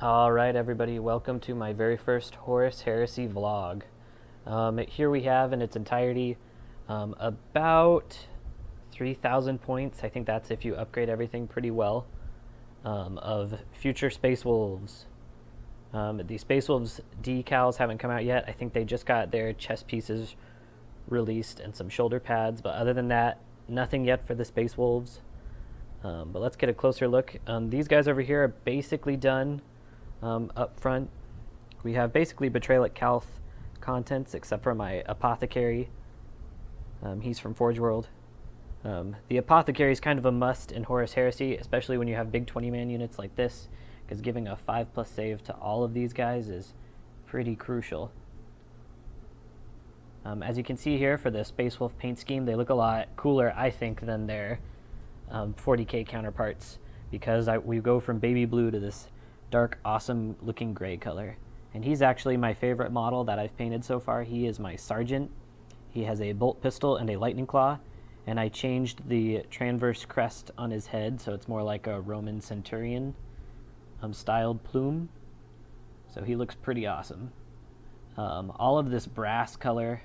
Alright everybody, welcome to my very first Horus Heresy vlog. Here we have in its entirety about 3,000 points, I think that's if you upgrade everything pretty well, of future Space Wolves. The Space Wolves decals haven't come out yet. I think they just got their chest pieces released and some shoulder pads, but other than that, nothing yet for the Space Wolves. But let's get a closer look. These guys over here are basically done. Up front, we have basically Betrayal at Calth contents, except for my Apothecary. He's from Forge World. The Apothecary is kind of a must in Horus Heresy, especially when you have big 20-man units like this, because giving a 5+ save to all of these guys is pretty crucial. As you can see here for the Space Wolf paint scheme, they look a lot cooler, I think, than their 40k counterparts, because we go from baby blue to this dark, awesome looking gray color. And he's actually my favorite model that I've painted so far. He is my Sergeant. He has a bolt pistol and a lightning claw, and I changed the transverse crest on his head so it's more like a Roman centurion styled plume. So he looks pretty awesome. All of this brass color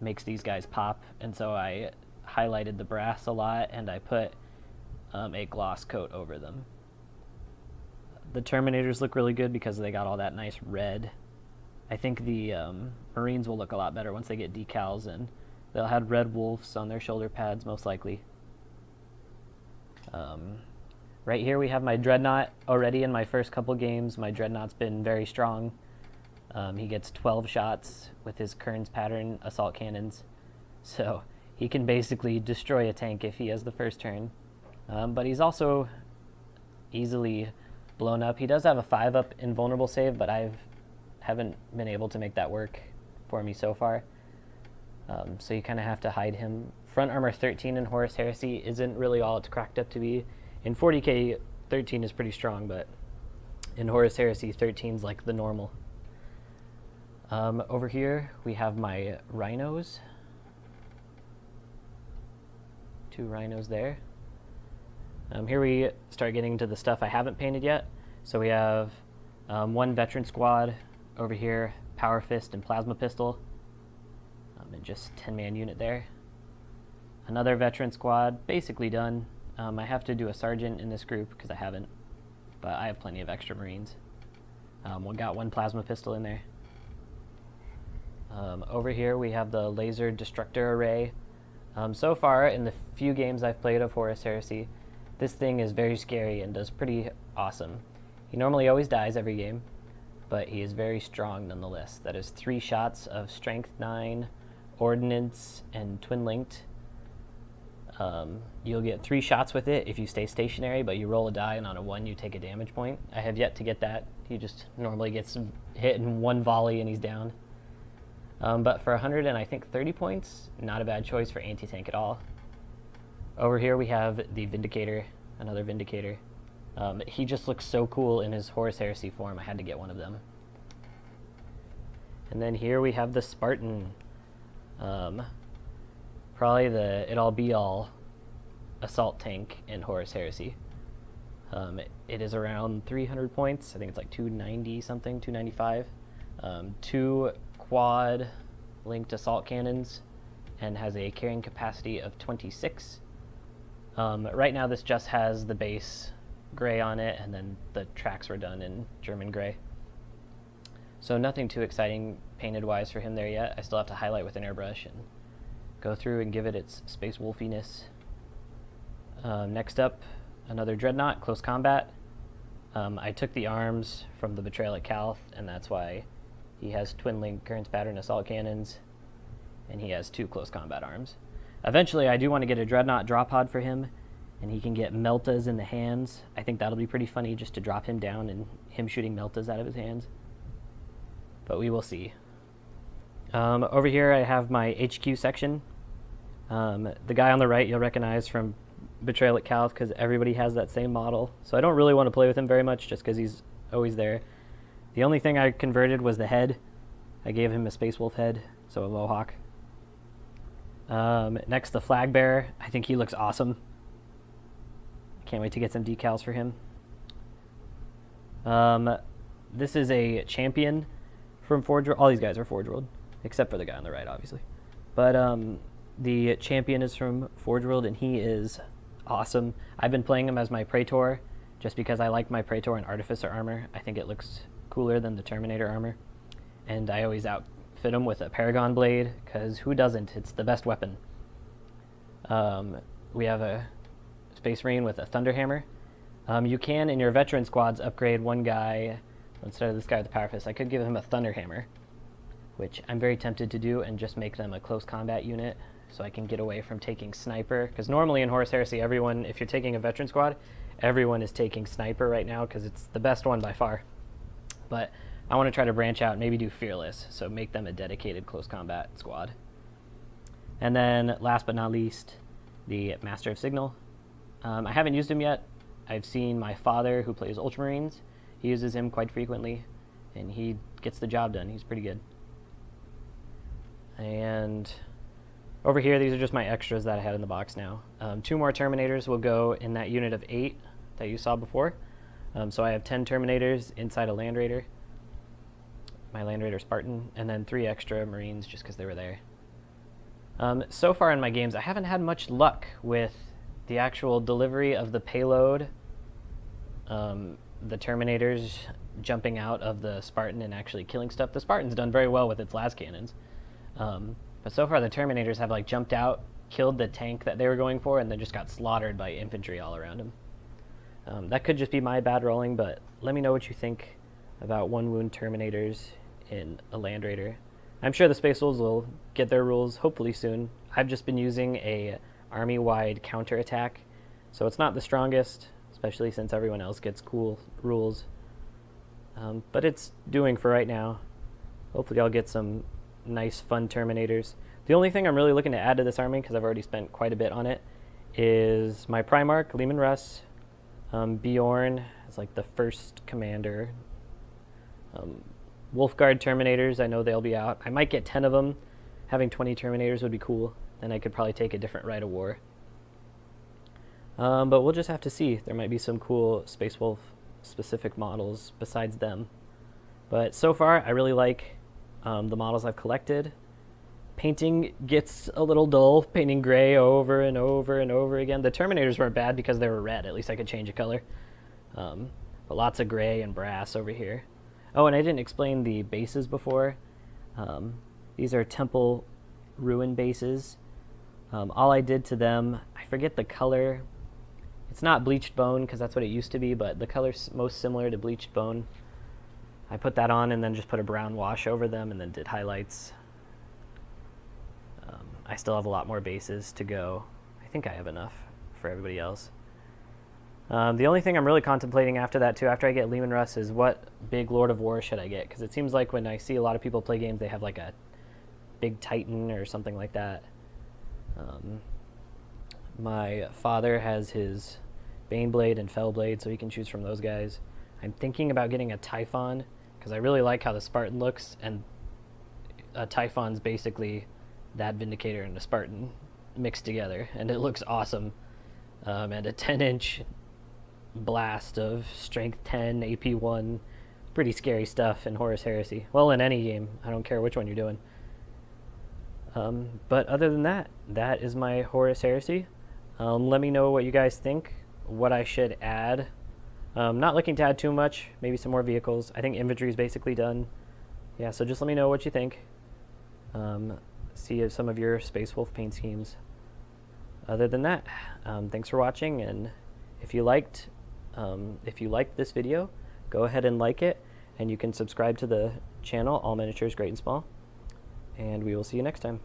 makes these guys pop, and so I highlighted the brass a lot and I put a gloss coat over them. The Terminators look really good because they got all that nice red. I think the Marines will look a lot better once they get decals, and they'll have red wolves on their shoulder pads most likely. Right here we have my Dreadnought. Already in my first couple games, my Dreadnought's been very strong. He gets 12 shots with his Kern's pattern assault cannons, so he can basically destroy a tank if he has the first turn. But he's also easily blown up. He does have a 5-up invulnerable save, but haven't been able to make that work for me so far. So you kind of have to hide him. Front armor 13 in Horus Heresy isn't really all it's cracked up to be. In 40k, 13 is pretty strong, but in Horus Heresy, 13's like the normal. Over here, we have my rhinos. 2 rhinos there. Here we start getting to the stuff I haven't painted yet. So we have 1 veteran squad over here, Power Fist and Plasma Pistol, and just 10-man unit there. Another veteran squad, basically done. I have to do a sergeant in this group because I haven't, but I have plenty of extra Marines. We got 1 Plasma Pistol in there. Over here we have the Laser Destructor Array. So far, in the few games I've played of Horus Heresy, this thing is very scary and does pretty awesome. He normally always dies every game, but he is very strong nonetheless. That is 3 shots of Strength 9, Ordnance, and Twin Linked. You'll get 3 shots with it if you stay stationary, but you roll a die, and on a 1 you take a damage point. I have yet to get that. He just normally gets hit in 1 volley and he's down. But for 100 and I think 30 points, not a bad choice for anti-tank at all. Over here we have the Vindicator, another Vindicator. He just looks so cool in his Horus Heresy form, I had to get 1 of them. And then here we have the Spartan. Probably the it-all-be-all assault tank in Horus Heresy. It is around 300 points, I think it's like 290 something, 295. 2 quad linked assault cannons, and has a carrying capacity of 26. Right now this just has the base gray on it, and then the tracks were done in German gray. So nothing too exciting painted wise for him there yet. I still have to highlight with an airbrush and go through and give it its space wolfiness. Next up, another Dreadnought, close combat. I took the arms from the Betrayal at Calth, and that's why he has twin link Kern's pattern assault cannons, and he has 2 close combat arms. Eventually I do want to get a Dreadnought drop pod for him, and he can get Meltas in the hands. I think that'll be pretty funny just to drop him down and him shooting Meltas out of his hands. But we will see. Over here I have my HQ section. The guy on the right you'll recognize from Betrayal at Calth because everybody has that same model. So I don't really want to play with him very much just because he's always there. The only thing I converted was the head. I gave him a Space Wolf head, so a Mohawk. Next, the Flag Bearer. I think he looks awesome. Can't wait to get some decals for him. This is a champion from Forge World. All these guys are Forge World, except for the guy on the right, obviously. But the champion is from Forge World, and he is awesome. I've been playing him as my Praetor, just because I like my Praetor in Artificer armor. I think it looks cooler than the Terminator armor. And I always outfit him with a Paragon Blade, because who doesn't? It's the best weapon. We have a Space Marine with a Thunderhammer. You can, in your veteran squads, upgrade one guy instead of this guy with the Power Fist. I could give him a Thunderhammer, which I'm very tempted to do, and just make them a close combat unit so I can get away from taking Sniper. Because normally in Horus Heresy, everyone, if you're taking a veteran squad, everyone is taking Sniper right now because it's the best one by far. But I want to try to branch out and maybe do Fearless, so make them a dedicated close combat squad. And then, last but not least, the Master of Signal. I haven't used him yet. I've seen my father, who plays Ultramarines. He uses him quite frequently, and he gets the job done. He's pretty good. And over here, these are just my extras that I had in the box now. 2 more Terminators will go in that unit of 8 that you saw before. So I have 10 Terminators inside a Land Raider, my Land Raider Spartan, and then 3 extra Marines just because they were there. So far in my games, I haven't had much luck with the actual delivery of the payload, the Terminators jumping out of the Spartan and actually killing stuff. The Spartan's done very well with its las cannons. But so far the Terminators have like jumped out, killed the tank that they were going for, and then just got slaughtered by infantry all around them. That could just be my bad rolling, but let me know what you think about 1 wound Terminators in a Land Raider. I'm sure the Space Wolves will get their rules hopefully soon. I've just been using a army-wide counterattack, so it's not the strongest, especially since everyone else gets cool rules. But it's doing for right now. Hopefully I'll get some nice, fun Terminators. The only thing I'm really looking to add to this army, because I've already spent quite a bit on it, is my Primarch, Leman Russ, Bjorn is like the first commander. Wolfguard Terminators, I know they'll be out. I might get 10 of them. Having 20 Terminators would be cool. Then I could probably take a different Rite of War. But we'll just have to see. There might be some cool Space Wolf specific models besides them. But so far, I really like the models I've collected. Painting gets a little dull, painting gray over and over and over again. The Terminators weren't bad because they were red. At least I could change a color. But lots of gray and brass over here. Oh, and I didn't explain the bases before. These are Temple Ruin bases. All I did to them, I forget the color. It's not bleached bone because that's what it used to be, but the color's most similar to bleached bone. I put that on and then just put a brown wash over them and then did highlights. I still have a lot more bases to go. I think I have enough for everybody else. The only thing I'm really contemplating after that too, after I get Leman Russ, is what big Lord of War should I get? Because it seems like when I see a lot of people play games, they have like a big Titan or something like that. My father has his Baneblade and Fellblade, so he can choose from those guys. I'm thinking about getting a Typhon, because I really like how the Spartan looks, and a Typhon's basically that Vindicator and a Spartan mixed together, and it looks awesome. And a 10-inch blast of Strength 10, AP 1, pretty scary stuff in Horus Heresy. Well, in any game, I don't care which one you're doing. But other than that, that is my Horus Heresy. Let me know what you guys think, what I should add. Not looking to add too much, maybe some more vehicles. I think infantry is basically done. Yeah, so just let me know what you think. See some of your Space Wolf paint schemes. Other than that, thanks for watching, and if you liked this video, go ahead and like it, and you can subscribe to the channel, All Miniatures Great and Small, and we will see you next time.